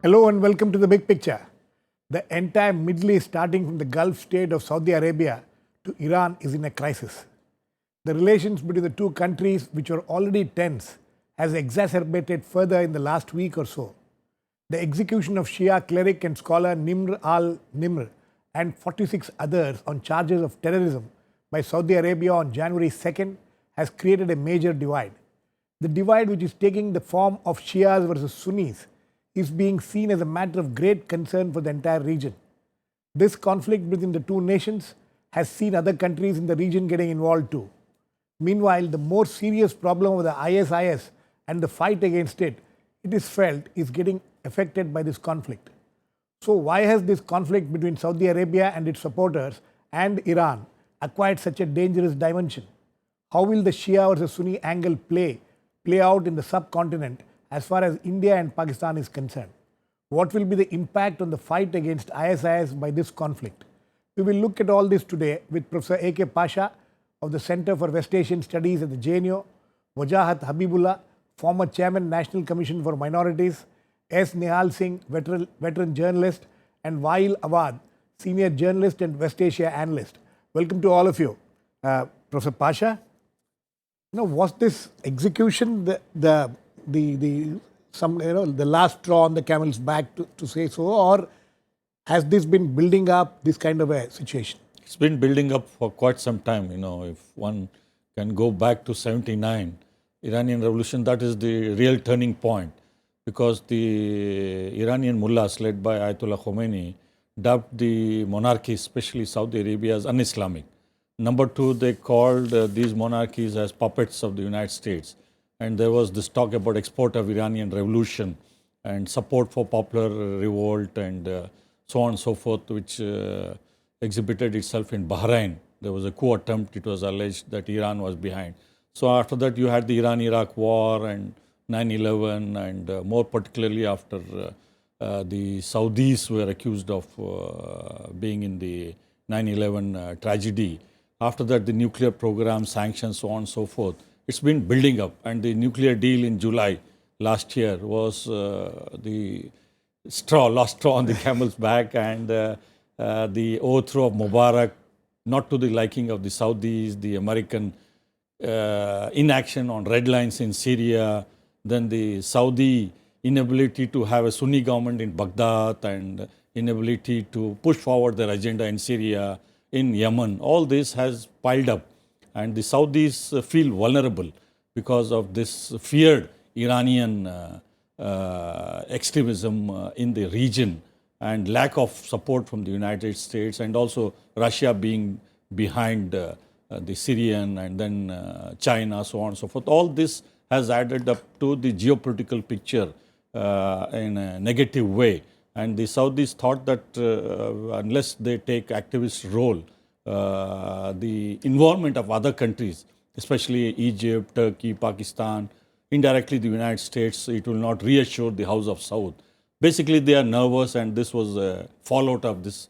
Hello and welcome to the big picture. The entire Middle East, starting from the Gulf state of Saudi Arabia to Iran, is in a crisis. The relations between the two countries, which were already tense, has exacerbated further in the last week or so. The execution of Shia cleric and scholar Nimr al-Nimr and 46 others on charges of terrorism by Saudi Arabia on January 2nd has created a major divide. The divide, which is taking the form of Shias versus Sunnis, is being seen as a matter of great concern for the entire region. This conflict between the two nations has seen other countries in the region getting involved too. Meanwhile, the more serious problem of the ISIS and the fight against it, it is felt, is getting affected by this conflict. So, why has this conflict between Saudi Arabia and its supporters and Iran acquired such a dangerous dimension? How will the Shia versus Sunni angle play out in the subcontinent as far as India and Pakistan is concerned? What will be the impact on the fight against ISIS by this conflict? We will look at all this today with Professor A.K. Pasha of the Center for West Asian Studies at the JNU, Wajahat Habibullah, former Chairman, National Commission for Minorities, S. Nihal Singh, veteran journalist, and Wail Awad, senior journalist and West Asia analyst. Welcome to all of you. Professor Pasha, was this execution the last straw on the camel's back to say so, or has this been building up this kind of a situation? It's been building up for quite some time. If one can go back to 79, Iranian Revolution, that is the real turning point, because the Iranian mullahs led by Ayatollah Khomeini dubbed the monarchy, especially Saudi Arabia, as un-Islamic. Number two, they called these monarchies as puppets of the United States. And there was this talk about export of Iranian revolution and support for popular revolt and so on and so forth, which exhibited itself in Bahrain. There was a coup attempt. It was alleged that Iran was behind. So after that, you had the Iran-Iraq war and 9/11, and more particularly after the Saudis were accused of being in the 9/11 tragedy. After that, the nuclear program, sanctions, so on and so forth. It's been building up, and the nuclear deal in July last year was the last straw on the camel's back, and the overthrow of Mubarak, not to the liking of the Saudis, the American inaction on red lines in Syria, then the Saudi inability to have a Sunni government in Baghdad, and inability to push forward their agenda in Syria, in Yemen. All this has piled up, and the Saudis feel vulnerable because of this feared Iranian extremism in the region, and lack of support from the United States, and also Russia being behind the Syrian, and then China, so on and so forth. All this has added up to the geopolitical picture in a negative way. And the Saudis thought that unless they take activist role, the involvement of other countries, especially Egypt, Turkey, Pakistan, indirectly the United States, it will not reassure the House of Saud. Basically, they are nervous, and this was a fallout of this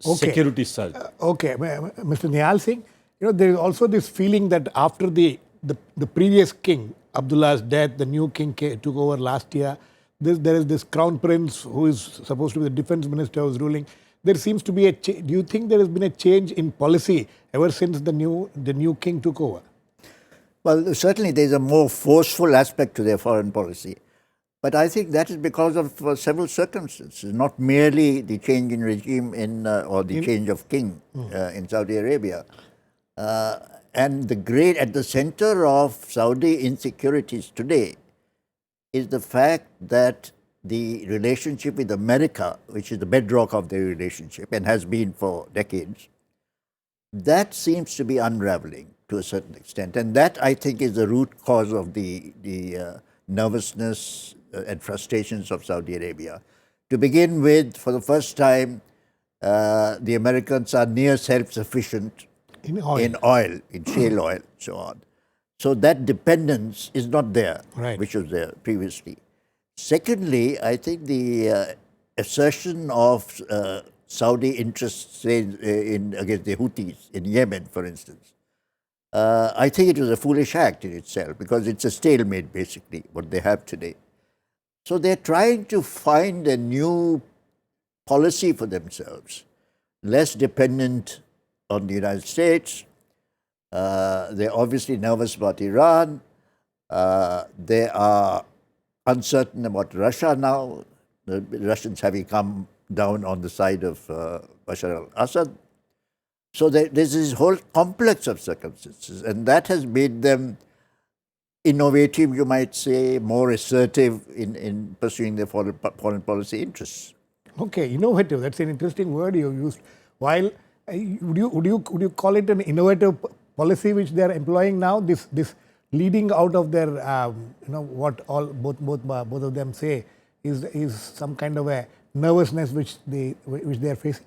security surge. Okay, Mr. Nihal Singh, there is also this feeling that after the previous king, Abdullah's death, the new king took over last year. There is this crown prince who is supposed to be the defense minister who is ruling. There seems to be do you think there has been a change in policy ever since the new king took over? Well, certainly there is a more forceful aspect to their foreign policy. But I think that is because of several circumstances, not merely the change in regime or the change of king in Saudi Arabia. And at the center of Saudi insecurities today is the fact that the relationship with America, which is the bedrock of their relationship and has been for decades, that seems to be unraveling to a certain extent. And that, I think, is the root cause of the nervousness and frustrations of Saudi Arabia. To begin with, for the first time, the Americans are near self-sufficient in oil, in shale oil, so on. So that dependence is not there, which was there previously. Secondly, I think the assertion of Saudi interests against the Houthis in Yemen, for instance, I think it was a foolish act in itself, because it's a stalemate, basically, what they have today. So they're trying to find a new policy for themselves, less dependent on the United States. They're obviously nervous about Iran. They are uncertain about Russia now. The Russians having come down on the side of Bashar al-Assad. So there's this whole complex of circumstances, and that has made them innovative, you might say, more assertive in pursuing their foreign policy interests. Okay, innovative. That's an interesting word you used. While would you call it an innovative policy which they are employing now? This leading out of their what all both of them say is some kind of a nervousness which they are facing.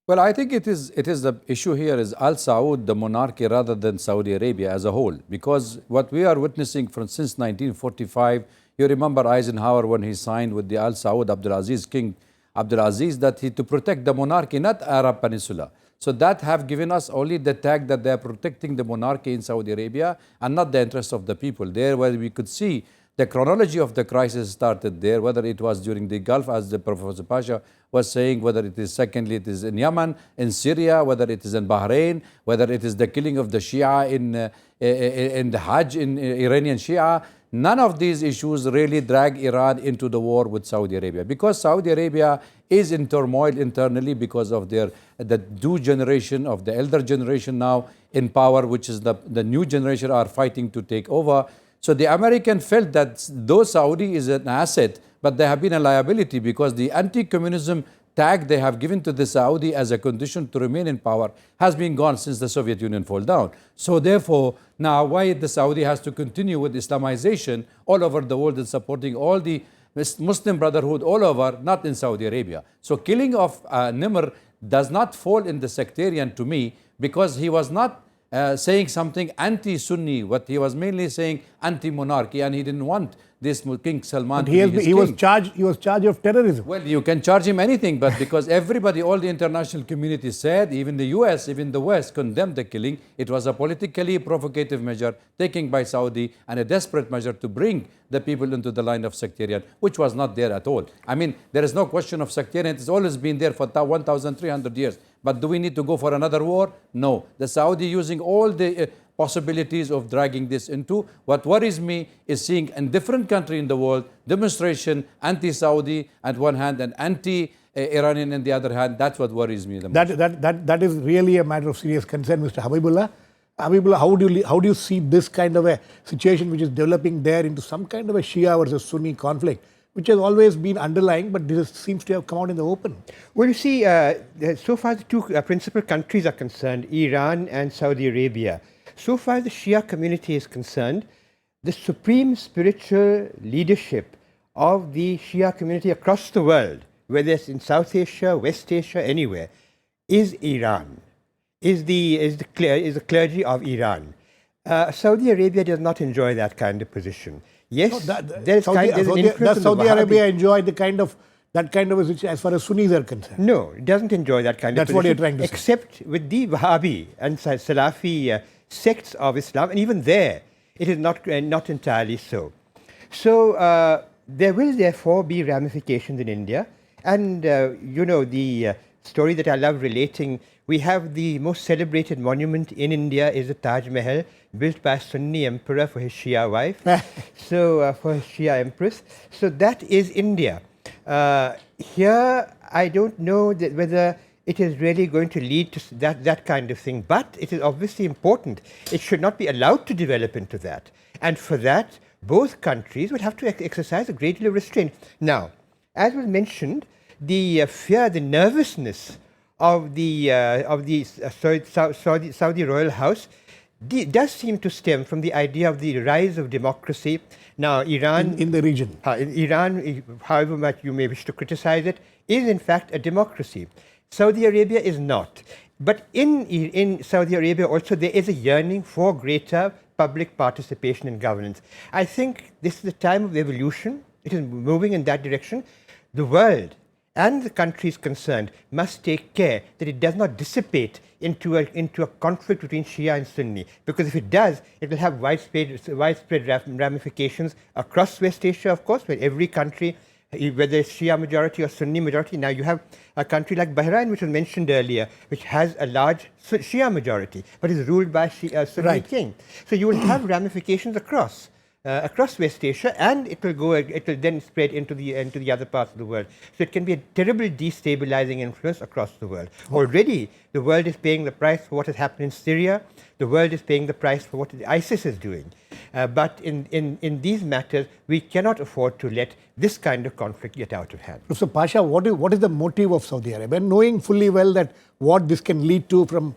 Well, I think it is the issue here is Al Saud, the monarchy, rather than Saudi Arabia as a whole. Because what we are witnessing since 1945, you remember Eisenhower when he signed with the Al Saud Abdulaziz, King Abdulaziz, that to protect the monarchy, not Arab Peninsula. So that have given us only the tag that they are protecting the monarchy in Saudi Arabia and not the interests of the people. There where we could see the chronology of the crisis started there, whether it was during the Gulf, as the Professor Pasha was saying, whether it is secondly it is in Yemen, in Syria, whether it is in Bahrain, whether it is the killing of the Shia in the Hajj, in Iranian Shia. None of these issues really drag Iran into the war with Saudi Arabia, because Saudi Arabia is in turmoil internally because of the new generation of the elder generation now in power, which is the new generation are fighting to take over. So the American felt that though Saudi is an asset, but they have been a liability, because the anti-communism tag they have given to the Saudi as a condition to remain in power has been gone since the Soviet Union fell down. So therefore, now why the Saudi has to continue with Islamization all over the world and supporting all the Muslim Brotherhood all over, not in Saudi Arabia. So killing of Nimr does not fall in the sectarian to me, because he was not saying something anti-Sunni, what he was mainly saying anti-monarchy, and he didn't want this King Salman to be his He was king. charged of terrorism. Well, you can charge him anything, but because everybody, all the international community said, even the US, even the West condemned the killing, it was a politically provocative measure taken by Saudi and a desperate measure to bring the people into the line of sectarian, which was not there at all. I mean, there is no question of sectarian. It's always been there for 1,300 years. But do we need to go for another war? No. The Saudi using all the possibilities of dragging this into. What worries me is seeing in different country in the world demonstration anti-Saudi at one hand and anti-Iranian on the other hand. That's what worries me the most. That is really a matter of serious concern, Mr. Habibullah. Habibullah, how do you see this kind of a situation which is developing there into some kind of a Shia versus Sunni conflict, which has always been underlying, but this seems to have come out in the open? Well, you see, so far the two principal countries are concerned, Iran and Saudi Arabia. So far as the Shia community is concerned, the supreme spiritual leadership of the Shia community across the world, whether it's in South Asia, West Asia, anywhere, is Iran, is the clergy of Iran. Saudi Arabia does not enjoy that kind of position. Yes, Does Saudi Arabia enjoy that kind of a situation as far as Sunnis are concerned? No, it doesn't enjoy that kind of That's what you're trying to say. Except with the Wahhabi and Salafi sects of Islam, and even there, it is not entirely so. So there will therefore be ramifications in India. And the story that I love relating, we have the most celebrated monument in India is the Taj Mahal, built by a Sunni emperor for his Shia wife, for his Shia empress. So that is India. Here, I don't know whether it is really going to lead to that kind of thing, but it is obviously important. It should not be allowed to develop into that. And for that, both countries would have to exercise a great deal of restraint. Now, as was mentioned, the fear, the nervousness of the Saudi royal house does seem to stem from the idea of the rise of democracy. Now, Iran In the region. Iran, however much you may wish to criticize it, is in fact a democracy. Saudi Arabia is not. But in Saudi Arabia also there is a yearning for greater public participation in governance. I think this is the time of evolution. It is moving in that direction. The world and the countries concerned must take care that it does not dissipate into a conflict between Shia and Sunni, because if it does, it will have widespread ramifications across West Asia, of course, where every country, whether it's Shia majority or Sunni majority. Now you have a country like Bahrain, which was mentioned earlier, which has a large Shia majority, but is ruled by a Sunni Right. king. So you will have ramifications across West Asia, and it will then spread into the other parts of the world. So it can be a terrible destabilizing influence across the world. Already, the world is paying the price for what has happened in Syria. The world is paying the price for what ISIS is doing. But in these matters, we cannot afford to let this kind of conflict get out of hand. Professor Pasha, what is the motive of Saudi Arabia? Knowing fully well that what this can lead to from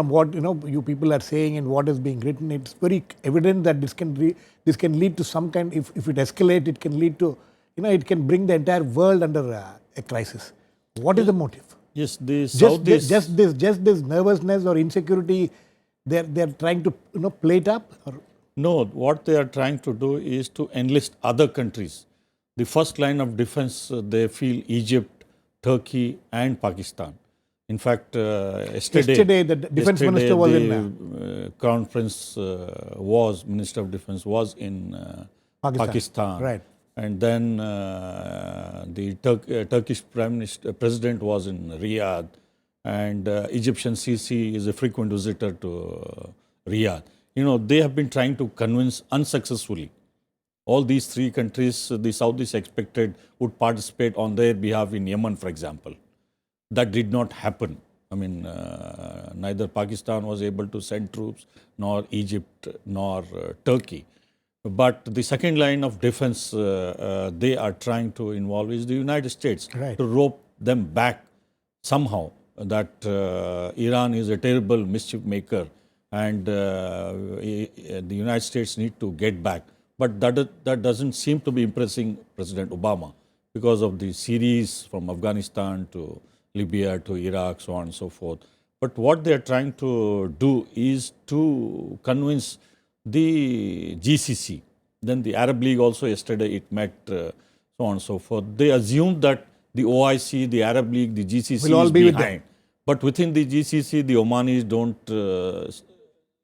what you people are saying and what is being written, it's very evident that this can lead to some kind. If it escalates, it can lead to it can bring the entire world under a crisis. What is the motive? Yes, the Just Saudis. just this nervousness or insecurity, they're trying to play it up. Or? No, what they are trying to do is to enlist other countries. The first line of defense, they feel Egypt, Turkey, and Pakistan. In fact, yesterday the defense minister was in Crown Prince Minister of Defense was in Pakistan. Right. And then the Turkish President was in Riyadh, and Egyptian Sisi is a frequent visitor to Riyadh. They have been trying to convince unsuccessfully. All these three countries, the Saudis expected would participate on their behalf in Yemen, for example. That did not happen. I mean, neither Pakistan was able to send troops, nor Egypt, nor Turkey. But the second line of defense they are trying to involve is the United States, Right. to rope them back somehow that Iran is a terrible mischief maker and the United States need to get back. But that doesn't seem to be impressing President Obama because of the series from Afghanistan to Libya to Iraq, so on and so forth. But what they are trying to do is to convince the GCC. Then the Arab League also yesterday it met, so on and so forth. They assumed that the OIC, the Arab League, the GCC Will all is be with behind. them. But within the GCC, the Omanis don't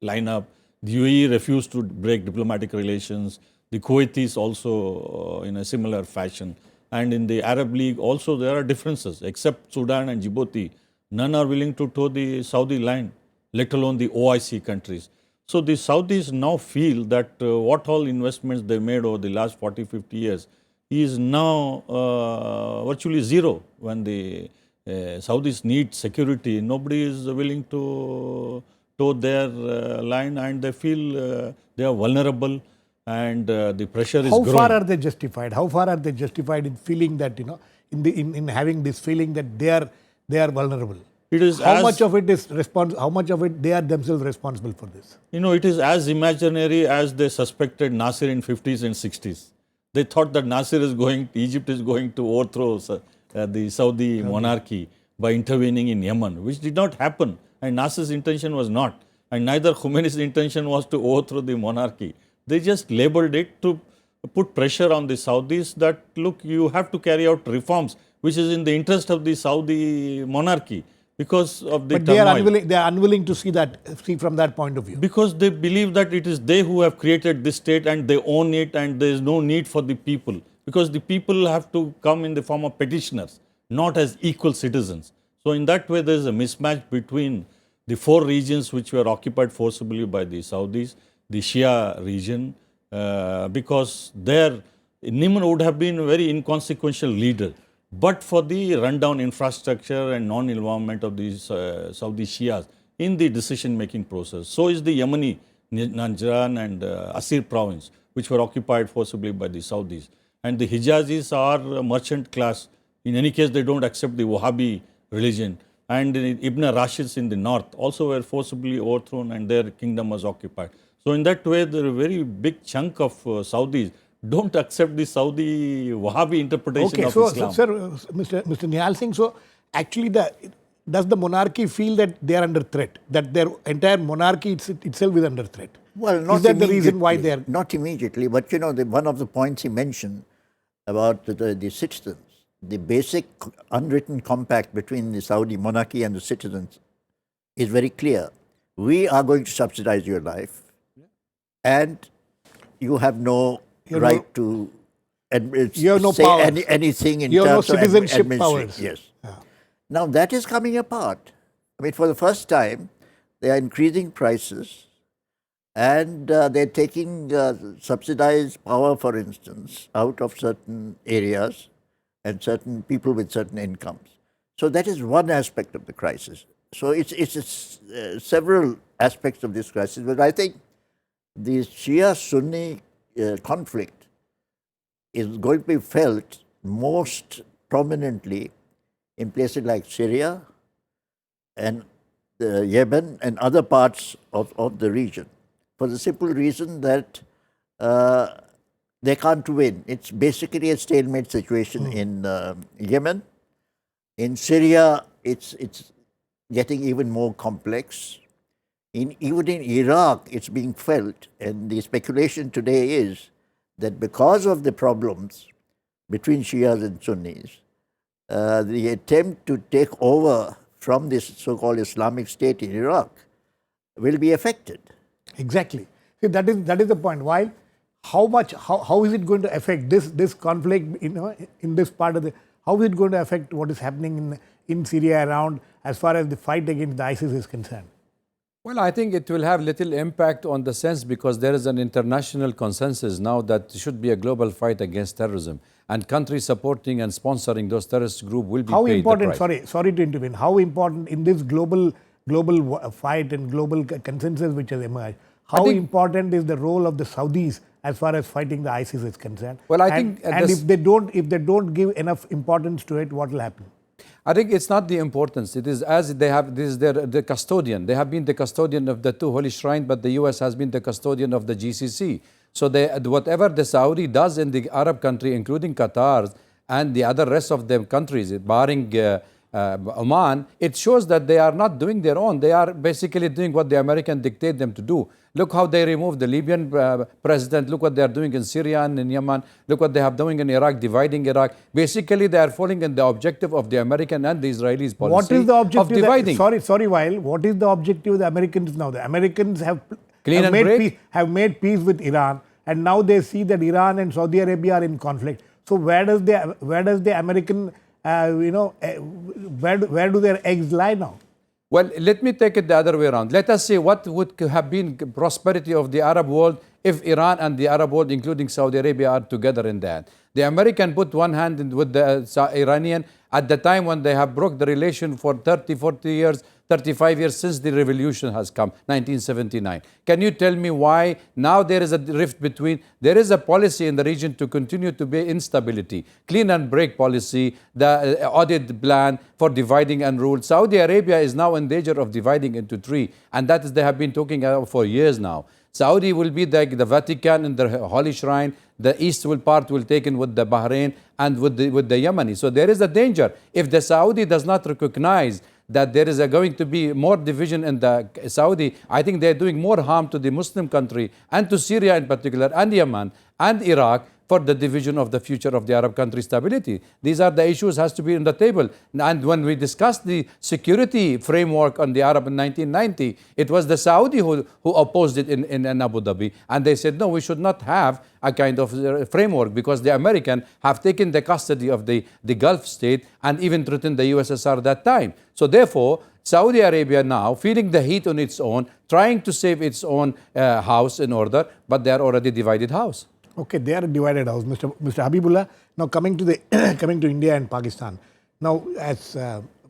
line up. The UAE refused to break diplomatic relations. The Kuwaitis also in a similar fashion. And in the Arab League also there are differences. Except Sudan and Djibouti, none are willing to toe the Saudi line, let alone the OIC countries. So the Saudis now feel that what all investments they made over the last 40, 50 years is now virtually zero. When the Saudis need security, nobody is willing to toe their line, and they feel they are vulnerable, and the pressure is How growing. far are they justified? How far are they justified in feeling that in having this feeling that they are vulnerable? It is How as, much of it is How much of it they are themselves responsible for this? it is as imaginary as they suspected Nasser in 50s and 60s. They thought that Egypt is going to overthrow the Saudi monarchy by intervening in Yemen, which did not happen. And Nasser's intention was not. And neither Khomeini's intention was to overthrow the monarchy. They just labeled it to put pressure on the Saudis that, look, you have to carry out reforms, which is in the interest of the Saudi monarchy because of the But they turmoil. are unwilling to see from that point of view. Because they believe that it is they who have created this state and they own it, and there is no need for the people. Because the people have to come in the form of petitioners, not as equal citizens. So in that way, there is a mismatch between the four regions which were occupied forcibly by the Saudis, the Shia region, because there, Nimr would have been a very inconsequential leader. But for the rundown infrastructure and non-involvement of these Saudi Shias in the decision-making process. So is the Yemeni Najran and Asir province, which were occupied forcibly by the Saudis. And the Hijazis are merchant class. In any case, they don't accept the Wahhabi religion. And Ibn Rashids in the north also were forcibly overthrown and their kingdom was occupied. So in that way, there are a very big chunk of Saudis don't accept the Saudi Wahhabi interpretation of Islam. Sir, Mr. Nihal Singh, so actually does the monarchy feel that they are under threat, that their entire monarchy itself is under threat? Well, not is that the reason why immediately. they are... Not immediately, but one of the points he mentioned about the citizens. the basic unwritten compact between the Saudi monarchy and the citizens is very clear. We are going to subsidize your life, and you have no You right know- to You have no say powers. anything in You have no terms of citizenship administration. powers. Yes. Now that is coming apart. I mean, for the first time, they are increasing prices, and they're taking subsidized power, for instance, out of certain areas and certain people with certain incomes. So that is one aspect of the crisis. So it's several aspects of this crisis, but I think the Shia-Sunni conflict is going to be felt most prominently in places like Syria and Yemen and other parts of the region, for the simple reason that they can't win. It's basically a stalemate situation in Yemen. In Syria, it's getting even more complex. Even in Iraq, it's being felt, and the speculation today is that because of the problems between Shias and Sunnis, the attempt to take over from this so-called Islamic State in Iraq will be affected. Exactly. See, that is the point. Why? How is it going to affect this conflict? In this part of the, how is it going to affect what is happening in Syria around as far as the fight against the ISIS is concerned? Well, I think it will have little impact on the sense because there is an international consensus now that there should be a global fight against terrorism, and countries supporting and sponsoring those terrorist groups will be How paid important? the price. Sorry to intervene. How important in this global fight and global consensus which has emerged? How think- important is the role of the Saudis as far as fighting the ISIS is concerned? Well, I And- think, and this- if they don't give enough importance to it, what will happen? I think it's not the importance. It is as they have, this is the custodian. They have been the custodian of the two holy shrines, but the US has been the custodian of the GCC. So whatever the Saudi does in the Arab country, including Qatar and the other rest of the countries, barring Oman, it shows that they are not doing their own. They are basically doing what the Americans dictate them to do. Look how they removed the Libyan president. Look what they are doing in Syria and in Yemen. Look what they have doing in Iraq, dividing Iraq. Basically, they are falling in the objective of the American and the Israelis policy What is the objective? of dividing. Sorry, Wael. What is the objective of the Americans now? The Americans have Clean and break? made peace with Iran, and now they see that Iran and Saudi Arabia are in conflict. So where does the American where do their eggs lie now? Well, let me take it the other way around. Let us see what would have been prosperity of the Arab world if Iran and the Arab world, including Saudi Arabia, are together in that. The American put one hand in with the Iranian at the time when they have broke the relation for 30, 40 years, 35 years since the revolution has come, 1979. Can you tell me why now there is a rift between, there is a policy in the region to continue to be instability, clean and break policy, the audit plan for dividing and rule. Saudi Arabia is now in danger of dividing into three, and that is they have been talking about for years now. Saudi will be the Vatican and the Holy Shrine. The east part will take in with the Bahrain and with the Yemeni. So there is a danger. If the Saudi does not recognize that there is going to be more division in the Saudi, I think they're doing more harm to the Muslim country and to Syria in particular and Yemen and Iraq for the division of the future of the Arab country stability. These are the issues has to be on the table. And when we discussed the security framework on the Arab in 1990, it was the Saudi who opposed it in Abu Dhabi. And they said, no, we should not have a kind of framework because the Americans have taken the custody of the Gulf state and even threatened the USSR at that time. So therefore, Saudi Arabia now feeling the heat on its own, trying to save its own house in order, but they are already divided house. Okay, they are a divided house, Mr. Habibullah. Now coming to coming to India and Pakistan. Now, as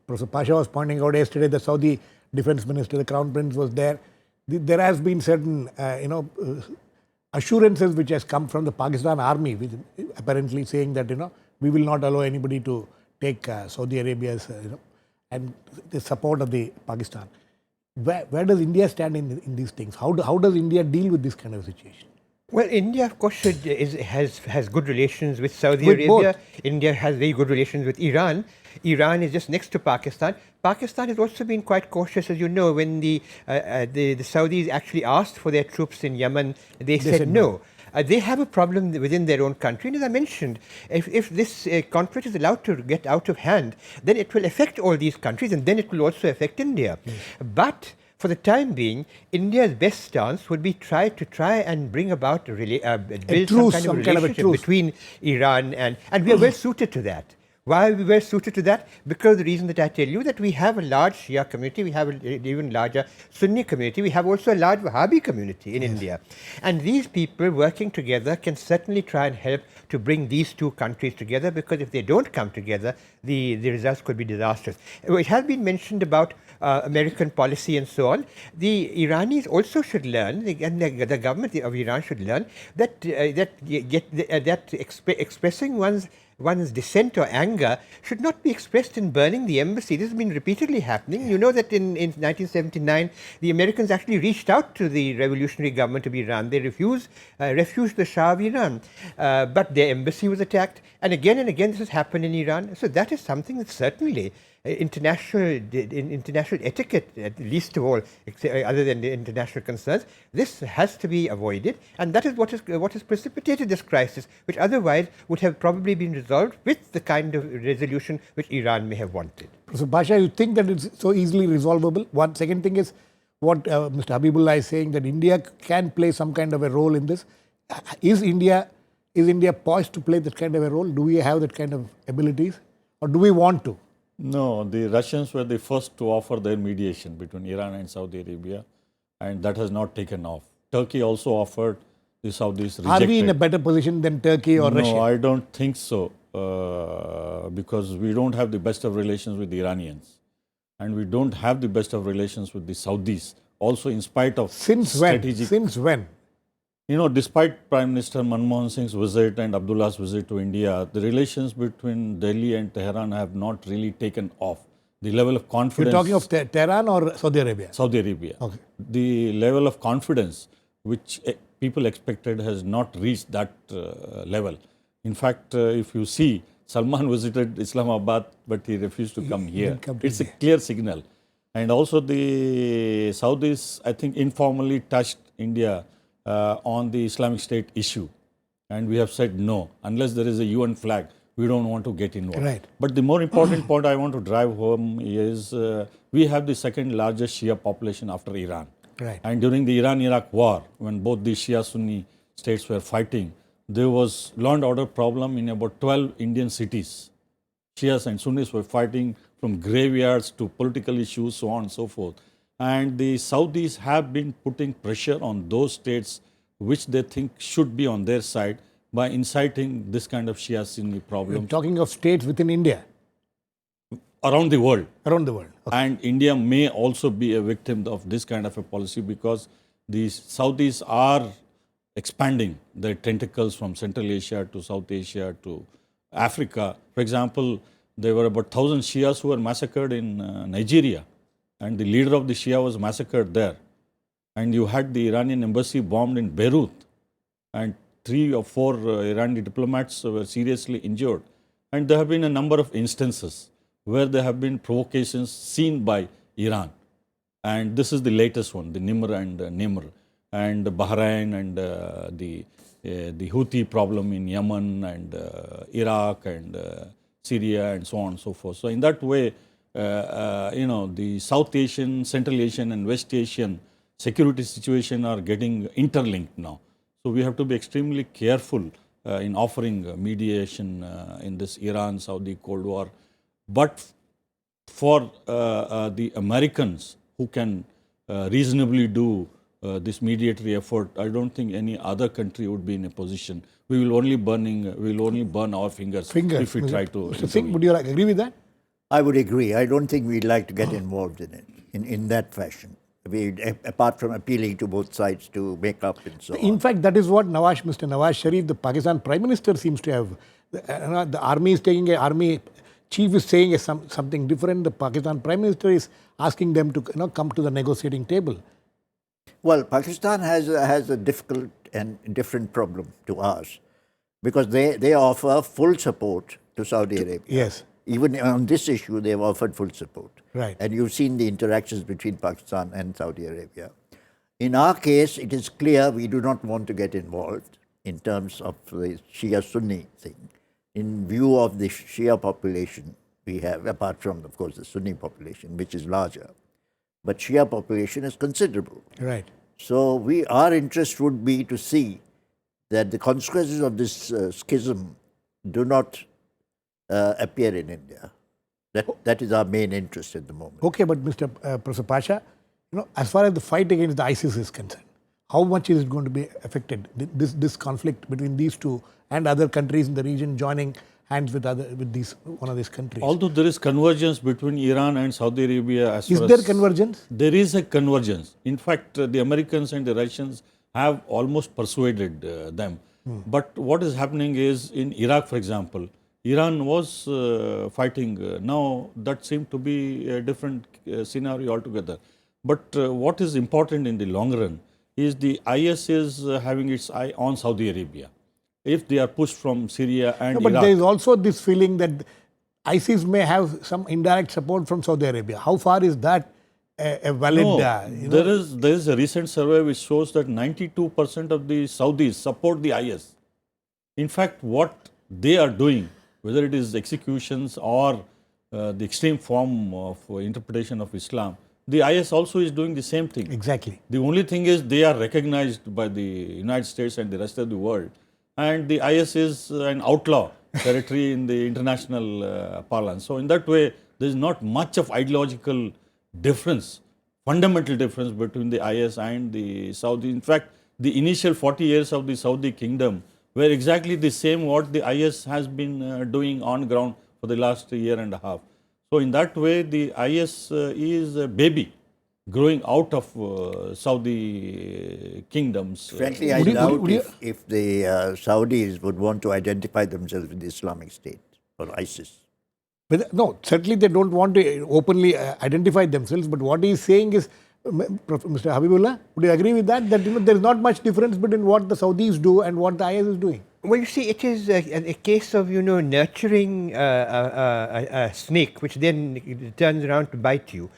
Professor Pasha was pointing out yesterday, the Saudi Defense Minister, the Crown Prince, was there. There has been certain, assurances which has come from the Pakistan Army, which apparently saying that we will not allow anybody to take Saudi Arabia's and the support of the Pakistan. Where does India stand in these things? How does India deal with this kind of situation? Well, India, of course, has good relations with Saudi With Arabia. both. India has very good relations with Iran. Iran is just next to Pakistan. Pakistan has also been quite cautious, as you know, when the Saudis actually asked for their troops in Yemen, they said no. they have a problem within their own country. And as I mentioned, if this conflict is allowed to get out of hand, then it will affect all these countries, and then it will also affect India. But for the time being, India's best stance would be try and bring about build truce, some kind of relationship between Iran and we are well suited to that. Why are we well suited to that? Because the reason that I tell you that we have a large Shia community, we have an even larger Sunni community, we have also a large Wahhabi community in India. And these people working together can certainly try and help to bring these two countries together, because if they don't come together, the results could be disastrous. It has been mentioned about American policy and so on. The Iranis also should learn, and the government of Iran should learn that expressing one's dissent or anger should not be expressed in burning the embassy. This has been repeatedly happening. You know that in 1979, the Americans actually reached out to the revolutionary government of Iran. They refused the Shah of Iran, but their embassy was attacked. And again this has happened in Iran. So that is something that certainly international etiquette, at least of all, other than the international concerns, this has to be avoided, and that is what has precipitated this crisis, which otherwise would have probably been resolved with the kind of resolution which Iran may have wanted. So, Basha, you think that it's so easily resolvable? One second thing is what Mr. Habibullah is saying, that India can play some kind of a role in this. Is India poised to play that kind of a role? Do we have that kind of abilities, or do we want to? No, the Russians were the first to offer their mediation between Iran and Saudi Arabia, and that has not taken off. Turkey also offered, the Saudis rejected. Are we in a better position than Turkey or Russia? No, I don't think so, because we don't have the best of relations with the Iranians, and we don't have the best of relations with the Saudis. Also, in spite of strategic. Since when? You know, despite Prime Minister Manmohan Singh's visit and Abdullah's visit to India, the relations between Delhi and Tehran have not really taken off. The level of confidence... You're talking of Tehran or Saudi Arabia? Saudi Arabia. Okay. The level of confidence which people expected has not reached that level. In fact, if you see, Salman visited Islamabad, but he refused to come here. It's a clear signal. And also the Saudis, I think, informally touched India on the Islamic State issue, and we have said no, unless there is a UN flag, we don't want to get involved. Right. But the more important point I want to drive home is we have the second largest Shia population after Iran. Right. And during the Iran-Iraq war, when both the Shia-Sunni states were fighting, there was law and order problem in about 12 Indian cities. Shias and Sunnis were fighting from graveyards to political issues, so on and so forth. And the Saudis have been putting pressure on those states which they think should be on their side by inciting this kind of Shia-Sunni problem. You're talking of states within India? Around the world. Around the world. Okay. And India may also be a victim of this kind of a policy, because the Saudis are expanding their tentacles from Central Asia to South Asia to Africa. For example, there were about 1,000 Shias who were massacred in Nigeria, and the leader of the Shia was massacred there. And you had the Iranian embassy bombed in Beirut, and 3 or 4 Iranian diplomats were seriously injured. And there have been a number of instances where there have been provocations seen by Iran. And this is the latest one, the Nimr and Nimr, and Bahrain, and the Houthi problem in Yemen, and Iraq, and Syria, and so on and so forth. So in that way, the South Asian, Central Asian, and West Asian security situation are getting interlinked now. So we have to be extremely careful in offering mediation in this Iran-Saudi Cold War. But for the Americans who can reasonably do this mediatory effort, I don't think any other country would be in a position. We will only burn our fingers if we try to. Mr. Singh, would you agree with that? I would agree. I don't think we'd like to get involved in it in that fashion. Apart from appealing to both sides to make up and so on. In fact, that is what Mr. Nawaz Sharif, the Pakistan Prime Minister, seems to have. The army is taking army chief is saying something different. The Pakistan Prime Minister is asking them to come to the negotiating table. Well, Pakistan has a difficult and different problem to ours, because they offer full support to Saudi Arabia. Yes. Even on this issue, they've offered full support. Right. And you've seen the interactions between Pakistan and Saudi Arabia. In our case, it is clear we do not want to get involved. in terms of the Shia-Sunni thing, in view of the Shia population we have, apart from, of course, the Sunni population, which is larger. But Shia population is considerable. Right. So our interest would be to see that the consequences of this schism do not appear in India. That is our main interest at the moment. Okay, but Mr. Professor Pasha, as far as the fight against the ISIS is concerned, how much is it going to be affected? This conflict between these two and other countries in the region joining hands with one of these countries. Although there is convergence between Iran and Saudi Arabia, Is there convergence? There is a convergence. In fact, the Americans and the Russians have almost persuaded them. But what is happening is in Iraq, for example, Iran was fighting. Now that seemed to be a different scenario altogether. But what is important in the long run is the IS is having its eye on Saudi Arabia. If they are pushed from Syria and No, but Iraq. there is also this feeling that ISIS may have some indirect support from Saudi Arabia. How far is that a valid? No, there is a recent survey which shows that 92% of the Saudis support the IS. In fact, what they are doing, whether it is executions or the extreme form of interpretation of Islam, the IS also is doing the same thing. Exactly. The only thing is they are recognized by the United States and the rest of the world. And the IS is an outlaw territory in the international parlance. So in that way, there is not much of ideological difference, fundamental difference between the IS and the Saudi. In fact, the initial 40 years of the Saudi kingdom were exactly the same what the IS has been doing on ground for the last year and a half. So in that way, the IS is a baby growing out of Saudi kingdoms. Frankly, I doubt if the Saudis would want to identify themselves with the Islamic State or ISIS. But no, certainly they don't want to openly identify themselves. But what he is saying is, Mr. Habibullah, would you agree with that? That there is not much difference between what the Saudis do and what the IS is doing. Well, you see, it is a case of, nurturing a snake, which then turns around to bite you.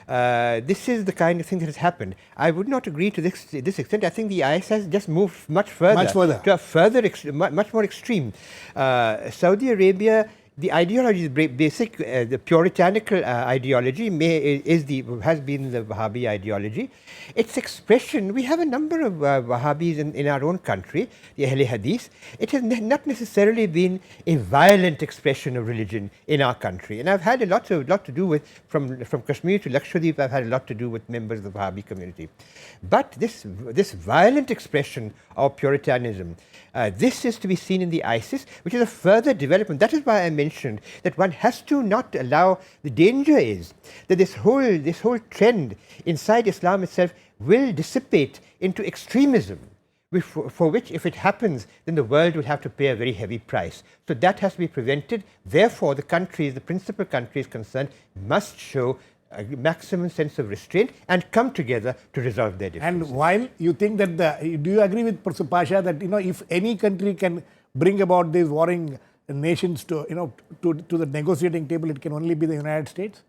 This is the kind of thing that has happened. I would not agree to this extent. I think the IS has just moved much further. To a much more extreme. Saudi Arabia, the ideology is basic. The puritanical ideology has been the Wahhabi ideology. Its expression, we have a number of Wahhabis in our own country, the Ahl Hadith. It has not necessarily been a violent expression of religion in our country. And I've had a lot to do with, from Kashmir to Lakshadweep, I've had a lot to do with members of the Wahhabi community. But this violent expression of Puritanism, this is to be seen in the ISIS, which is a further development. That is why I mentioned that one has to not allow, the danger is that this whole trend inside Islam itself will dissipate into extremism, for which, if it happens, then the world will have to pay a very heavy price. So that has to be prevented. Therefore, the principal countries concerned must show a maximum sense of restraint and come together to resolve their differences. And while you think that do you agree with Professor Pasha that if any country can bring about these warring nations to the negotiating table, it can only be the United States?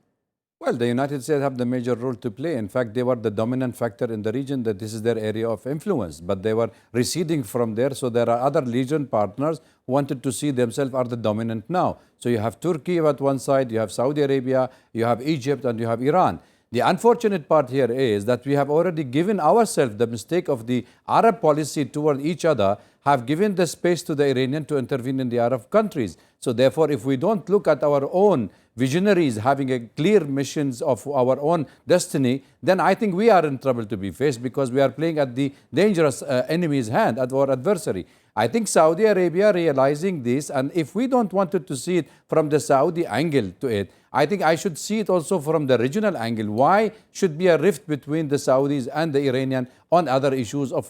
Well, the United States have the major role to play. In fact, they were the dominant factor in the region, that this is their area of influence. But they were receding from there, so there are other region partners who wanted to see themselves are the dominant now. So you have Turkey at one side, you have Saudi Arabia, you have Egypt, and you have Iran. The unfortunate part here is that we have already given ourselves the mistake of the Arab policy toward each other, have given the space to the Iranian to intervene in the Arab countries. So therefore, if we don't look at our own visionaries having a clear missions of our own destiny, then I think we are in trouble to be faced, because we are playing at the dangerous enemy's hand, at our adversary. I think Saudi Arabia realizing this, and if we don't want to see it from the Saudi angle to it, I think I should see it also from the regional angle. Why should be a rift between the Saudis and the Iranian on other issues of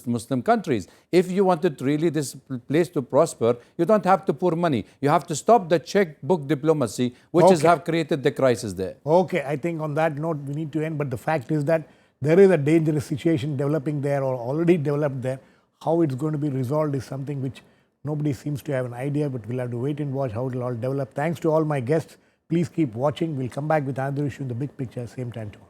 Muslim countries? If you wanted really this place to prosper, you don't have to pour money. You have to stop the checkbook diplomacy, which have created the crisis there. Okay, I think on that note we need to end. But the fact is that there is a dangerous situation developing there, or already developed there. How it's going to be resolved is something which nobody seems to have an idea, but we'll have to wait and watch how it will all develop. Thanks to all my guests. Please keep watching. We'll come back with another issue in the big picture, same time tomorrow.